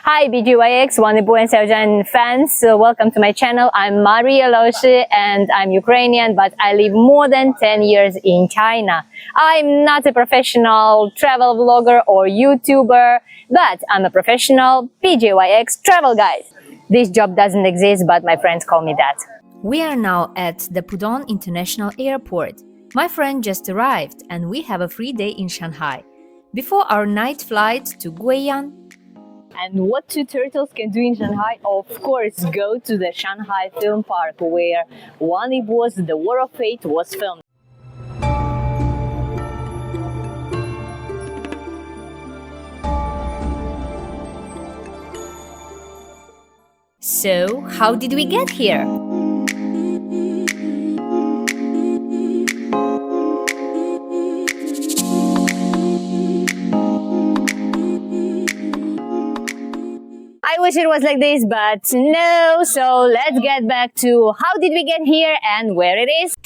Hi BJYX, Yibo and XiaoHongShu fans. Welcome to my channel. I'm Maria Loshi and I'm Ukrainian, but I live more than 10 years in China. I'm not a professional travel vlogger or YouTuber, but I'm a professional BJYX travel guide. This job doesn't exist, but my friends call me that. We are now at the Pudong International Airport. My friend just arrived and we have a free day in Shanghai. Before our night flight to Guiyang. And what two turtles can do in Shanghai? Of course, go to the Shanghai Film Park where Wang was TheWarOfFaith was filmed. So, how did we get here? I wish it was like this, but no. So let's get back to how did we get here and where it is.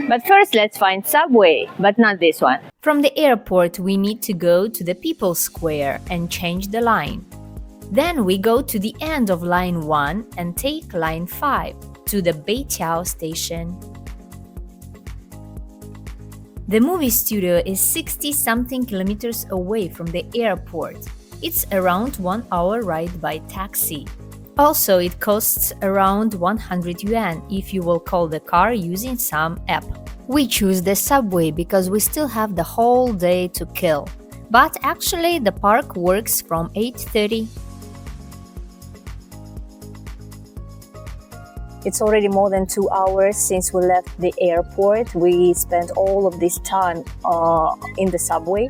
But first, let's find subway, but not this one. From the airport, we need to go to the People's Square and change the line. Then we go to the end of line 1 and take line 5 to the Beiqiao station. The movie studio is 60-something kilometers away from the airport. It's around 1 hour ride by taxi. Also, it costs around 100 yuan if you will call the car using some app. We choose the subway because we still have the whole day to kill. But actually, the park works from 8:30. It's already more than 2 hours since we left the airport. We spent all of this time in the subway,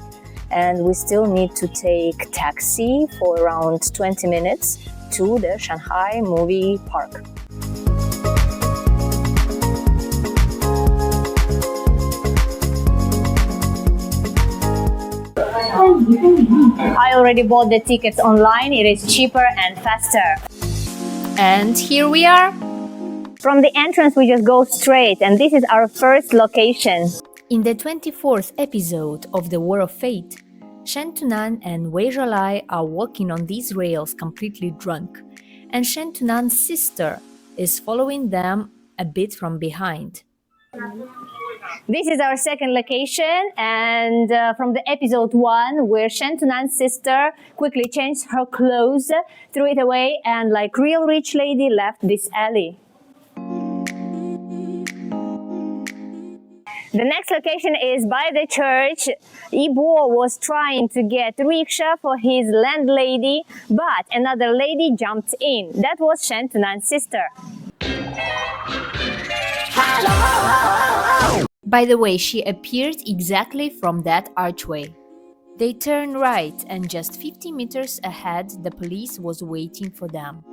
and we still need to take taxi for around 20 minutes to the Shanghai movie park. I already bought the tickets online. It is cheaper and faster. And here we are. From the entrance, we just go straight, and this is our first location. In the 24th episode of TheWarOfFaith, Shen Tunan and Wei Zhelai are walking on these rails completely drunk, and Shen Tunan's sister is following them a bit from behind. This is our second location, and from the episode 1, where Shen Tunan's sister quickly changed her clothes, threw it away, and like real rich lady left this alley. The next location is by the church. Yibo was trying to get rickshaw for his landlady, but another lady jumped in. That was Shen Tunan's sister. By the way, she appeared exactly from that archway. They turned right, and just 50 meters ahead, the police was waiting for them.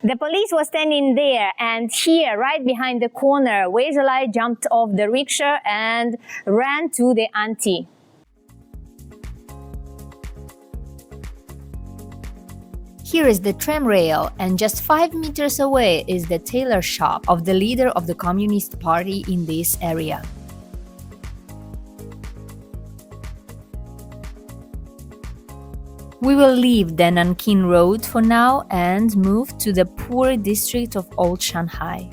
The police was standing there, and here, right behind the corner, Wei Zhelai jumped off the rickshaw and ran to the auntie. Here is the tram rail, and just 5 meters away is the tailor shop of the leader of the Communist Party in this area. We will leave the Nanking Road for now and move to the poor district of Old Shanghai.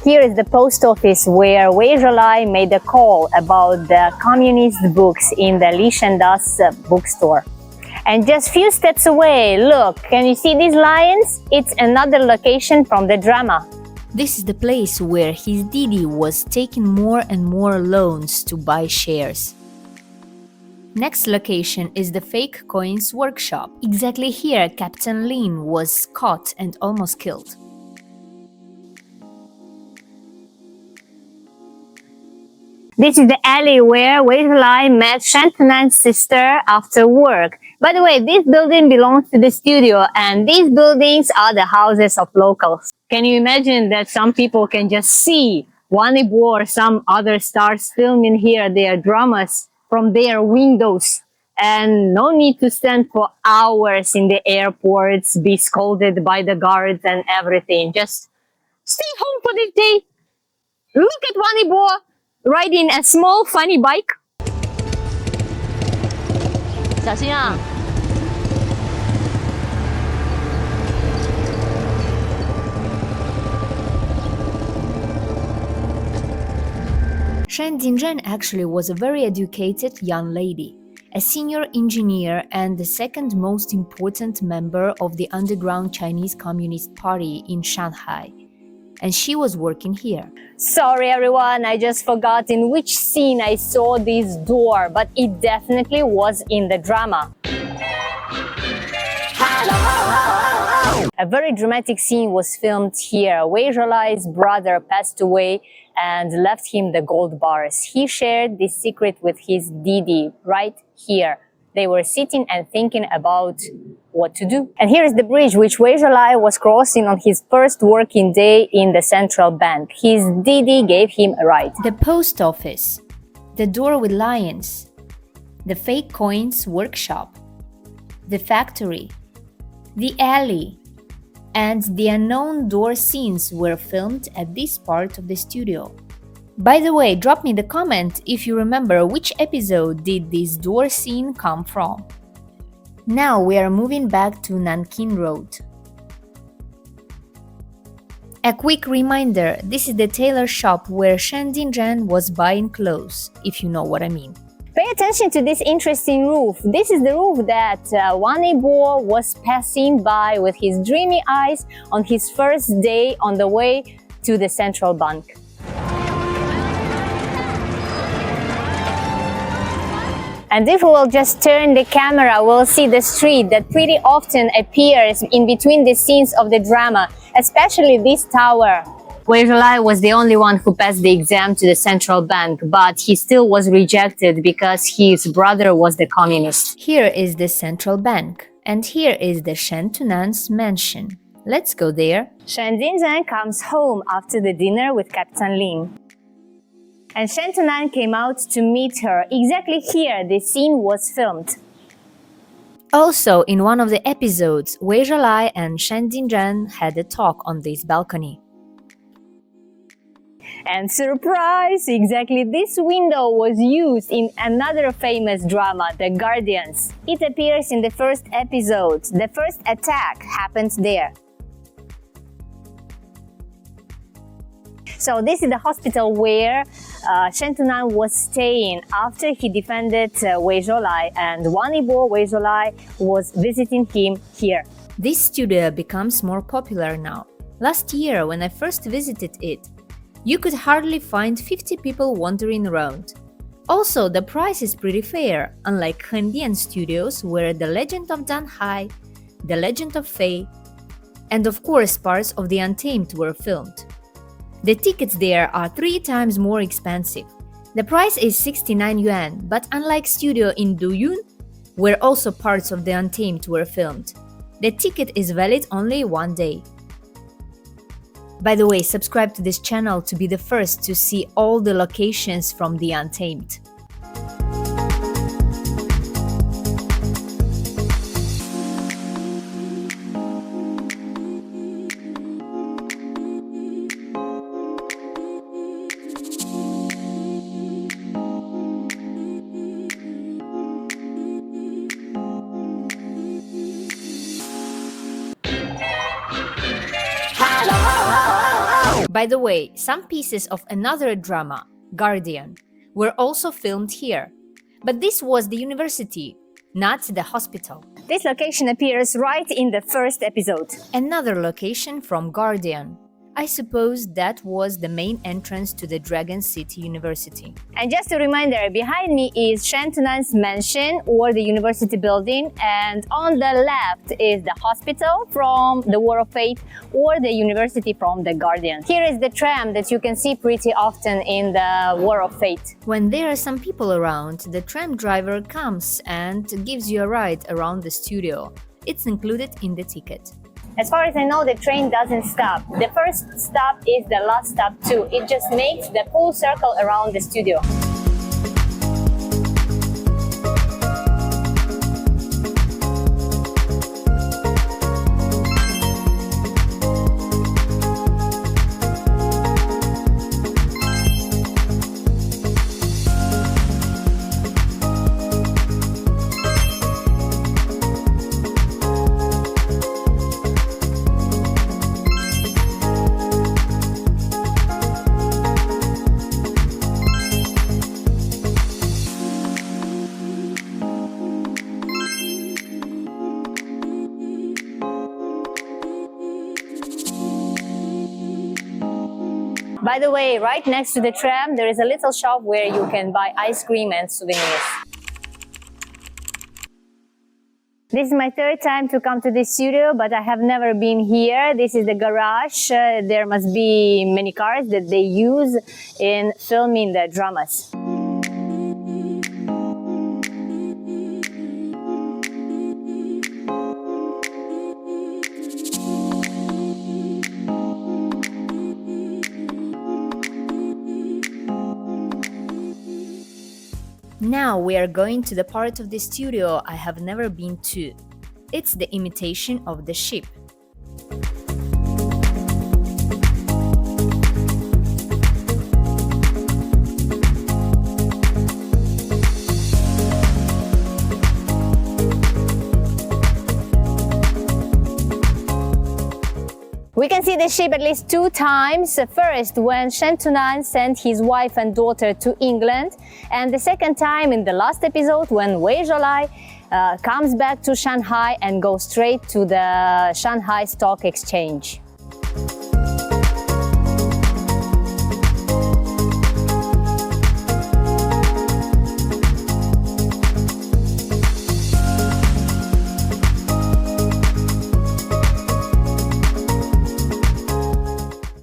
Here is the post office where Wei Zhelai made a call about the communist books in the Lishanda's bookstore. And just few steps away, look, can you see these lions? It's another location from the drama. This is the place where his Didi was taking more and more loans to buy shares. Next location is the fake coins workshop. Exactly here, Captain Lin was caught and almost killed. This is the alley where Wei Zhelai met Shan Tunan's sister after work. By the way, this building belongs to the studio, and these buildings are the houses of locals. Can you imagine that some people can just see Wang Yibo or some other stars filming here their dramas from their windows, and no need to stand for hours in the airports, be scolded by the guards and everything. Just stay home for the day. Look at Wang Yibo riding a small funny bike. 小心啊！ Shan Dinzhen actually was a very educated young lady, a senior engineer and the second most important member of the underground Chinese Communist Party in Shanghai. And she was working here. Sorry everyone, I just forgot in which scene I saw this door, but it definitely was in the drama. A very dramatic scene was filmed here. Wei Zhelai's brother passed away and left him the gold bars. He shared this secret with his Didi right here. They were sitting and thinking about what to do. And here is the bridge which Wei Zhelai was crossing on his first working day in the central bank. His Didi gave him a ride. The post office, the door with lions, the fake coins workshop, the factory, the alley, and the unknown door scenes were filmed at this part of the studio. By the way, drop me the comment if you remember which episode did this door scene come from. Now we are moving back to Nanking Road. A quick reminder, this is the tailor shop where Shan Dinzhen was buying clothes, if you know what I mean. Pay attention to this interesting roof. This is the roof that Wang Yibo was passing by with his dreamy eyes on his first day on the way to the central bank. And if we will just turn the camera, we'll see the street that pretty often appears in between the scenes of the drama, especially this tower. Wei Zhelai was the only one who passed the exam to the central bank, but he still was rejected because his brother was the communist. Here is the central bank, and here is the Shan Tunan's mansion. Let's go there. Shan Dinzhen comes home after the dinner with Captain Lin. And Shan Tunan came out to meet her. Exactly here the scene was filmed. Also, in one of the episodes, Wei Zhelai and Shan Dinzhen had a talk on this balcony. And surprise! Exactly this window was used in another famous drama, The Guardians. It appears in the first episode. The first attack happens there. So this is the hospital where Shan Tunan was staying after he defended Wei Zhelai, and Wang Yibo, Wei Zhelai, was visiting him here. This studio becomes more popular now. Last year, when I first visited it, you could hardly find 50 people wandering around. Also, the price is pretty fair, unlike Hendian studios where The Legend of Dan Hai, The Legend of Fei, and of course parts of The Untamed were filmed. The tickets there are 3 times more expensive. The price is 69 yuan, but unlike studio in Duyun, where also parts of The Untamed were filmed, the ticket is valid only 1 day. By the way, subscribe to this channel to be the first to see all the locations from The Untamed. By the way, some pieces of another drama, Guardian, were also filmed here. But this was the university, not the hospital. This location appears right in the first episode. Another location from Guardian. I suppose that was the main entrance to the Dragon City University. And just a reminder, behind me is Shantunan's mansion or the university building, and on the left is the hospital from the War of Faith or the university from the Guardian. Here is the tram that you can see pretty often in the War of Faith. When there are some people around, the tram driver comes and gives you a ride around the studio. It's included in the ticket. As far as I know, the train doesn't stop. The first stop is the last stop too. It just makes the full circle around the studio. By the way, right next to the tram, there is a little shop where you can buy ice cream and souvenirs. This is my third time to come to this studio, but I have never been here. This is the garage. There must be many cars that they use in filming the dramas. Now we are going to the part of the studio I have never been to. It's the imitation of the ship. We can see the ship at least 2 times. First, when Shantunan sent his wife and daughter to England, and the second time in the last episode when Wei Zholai comes back to Shanghai and goes straight to the Shanghai Stock Exchange.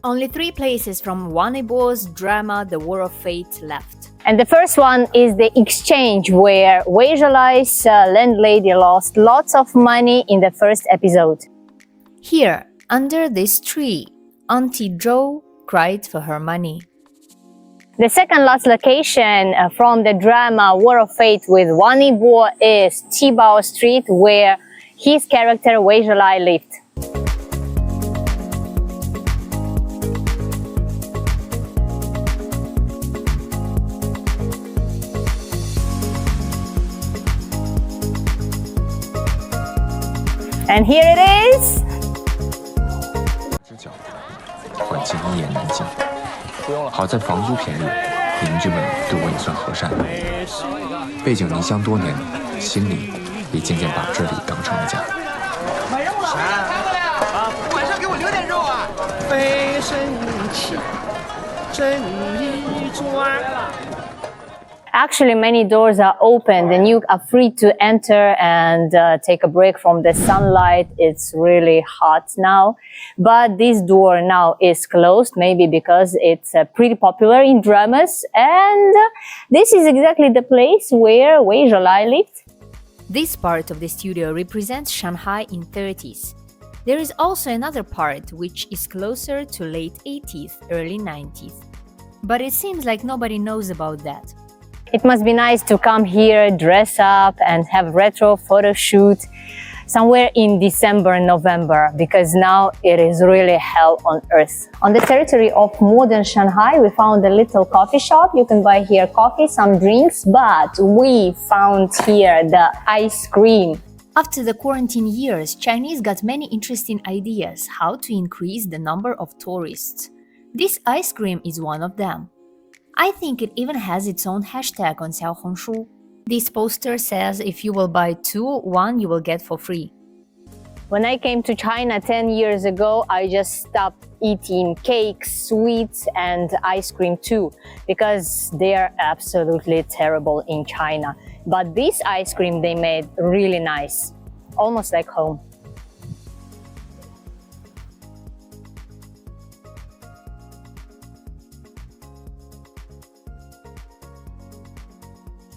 Only 3 places from Wang Yibo's drama The War of Faith left. And the first one is the exchange, where Wei Zholai's landlady lost lots of money in the first episode. Here, under this tree, Auntie Zhou cried for her money. The second last location from the drama War of Faith with Wang Yibo is Tibao Street, where his character Wei Zholai lived. And here it is. 只脚环境一言难尽，好在房租便宜，邻居们对我也算和善。背井离乡多年，心里也渐渐把这里当成了家。买肉了，开过来啊！晚上给我留点肉啊！飞身起，正一转。 Actually, many doors are open and you are free to enter and take a break from the sunlight. It's really hot now. But this door now is closed, maybe because it's pretty popular in dramas. And this is exactly the place where Wei Zholai lived. This part of the studio represents Shanghai in 30s. There is also another part which is closer to late 80s, early 90s. But it seems like nobody knows about that. It must be nice to come here, dress up and have retro photo shoot somewhere in December, November, because now it is really hell on earth. On the territory of modern Shanghai, we found a little coffee shop. You can buy here coffee, some drinks, but we found here the ice cream. After the quarantine years, Chinese got many interesting ideas how to increase the number of tourists. This ice cream is one of them. I think it even has its own hashtag on XiaoHongShu. This poster says if you will buy 2, 1 you will get for free. When I came to China 10 years ago, I just stopped eating cakes, sweets, and ice cream too, because they are absolutely terrible in China. But this ice cream they made really nice, almost like home.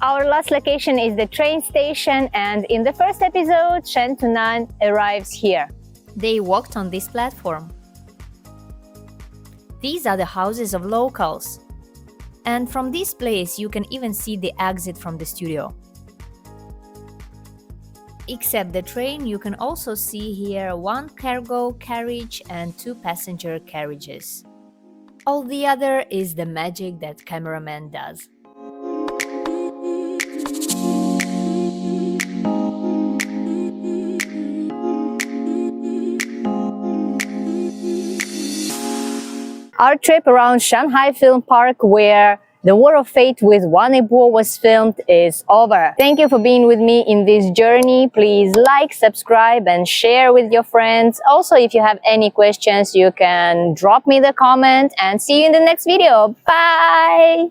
Our last location is the train station, and in the first episode, Shen Tunan arrives here. They walked on this platform. These are the houses of locals. And from this place, you can even see the exit from the studio. Except the train, you can also see here one cargo carriage and 2 passenger carriages. All the other is the magic that cameraman does. Our trip around Shanghai Film Park, where The War of Faith with Wang was filmed, is over. Thank you for being with me in this journey. Please like, subscribe, and share with your friends. Also, if you have any questions, you can drop me the comment, and see you in the next video. Bye!